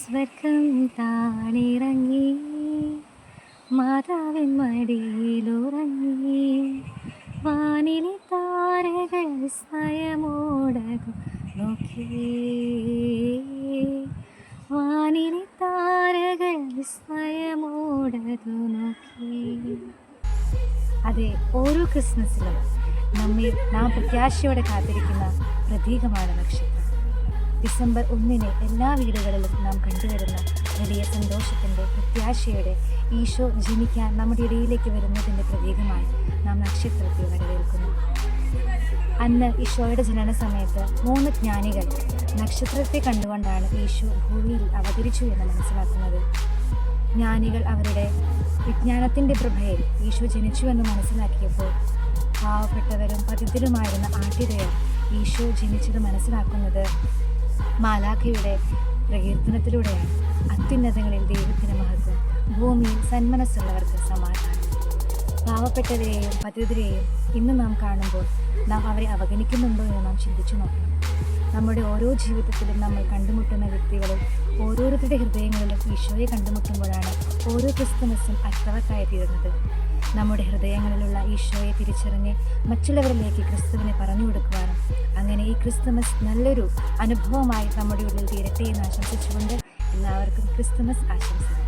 സ്വർഗം താണിറങ്ങി മാതാവിൻ മടിയിലുറങ്ങി വാനിലെ താരകൾ വിസ്മയമോടകം നോക്കി വാനിലെ താരകൾ വിസ്മയമോടകം നോക്കി. അതെ, ഓരോ ക്രിസ്മസിലും നാം പ്രത്യാശയോടെ കാത്തിരിക്കുന്ന പ്രതീകമാണ് നക്ഷത്രം. ഡിസംബർ 1 എല്ലാ വീടുകളിലും നാം കണ്ടുവരുന്ന വലിയ സന്തോഷത്തിൻ്റെ പ്രത്യാശയുടെ ഈശോ ജനിക്കാൻ നമ്മുടെ ഇടയിലേക്ക് വരുന്നതിൻ്റെ പ്രതീകമായി നാം നക്ഷത്രത്തെ വരവേൽക്കുന്നു. അന്ന് ഈശോയുടെ ജനന സമയത്ത് 3 ജ്ഞാനികൾ നക്ഷത്രത്തെ കണ്ടുകൊണ്ടാണ് ഈശോ ഭൂമിയിൽ അവതരിച്ചു എന്ന് മനസ്സിലാക്കുന്നത്. ജ്ഞാനികൾ അവരുടെ വിജ്ഞാനത്തിൻ്റെ പ്രഭയിൽ ഈശോ ജനിച്ചുവെന്ന് മനസ്സിലാക്കിയപ്പോൾ പാവപ്പെട്ടവരും പതിതരുമായിരുന്ന ആട്ടിടയർ ഈശോ ജനിച്ചത് മനസ്സിലാക്കുന്നത് മാലാഖയുടെ പ്രകീർത്തനത്തിലൂടെയാണ്. അത്യുന്നതങ്ങളിൽ ദൈവത്തിന് മഹത്വം, ഭൂമിയിൽ സന്മനസ്സുള്ളവർക്ക് സമാധാനം. പാവപ്പെട്ടവരെയും പതിതരെയും ഇന്ന് നാം കാണുമ്പോൾ നാം അവരെ അവഗണിക്കുന്നുണ്ടോ എന്ന് നാം ചിന്തിച്ചു നോക്കണം. നമ്മുടെ ഓരോ ജീവിതത്തിലും നമ്മൾ കണ്ടുമുട്ടുന്ന വ്യക്തികളിൽ ഓരോരുത്തരുടെ ഹൃദയങ്ങളിലും ഈശോയെ കണ്ടുമുട്ടുമ്പോഴാണ് ഓരോ ക്രിസ്തുമസും അർത്ഥവത്തായി തീരുന്നത്. നമ്മുടെ ഹൃദയങ്ങളിലുള്ള ഈശോയെ തിരിച്ചറിഞ്ഞ് മറ്റുള്ളവരിലേക്ക് ക്രിസ്തുവിനെ പറഞ്ഞു കൊടുക്കുവാനും അങ്ങനെ ഈ ക്രിസ്തുമസ് നല്ലൊരു അനുഭവമായി നമ്മുടെ ഉള്ളിൽ തീരട്ടെ എന്ന് ആശംസിച്ചുകൊണ്ട് എല്ലാവർക്കും ക്രിസ്തുമസ് ആശംസകൾ.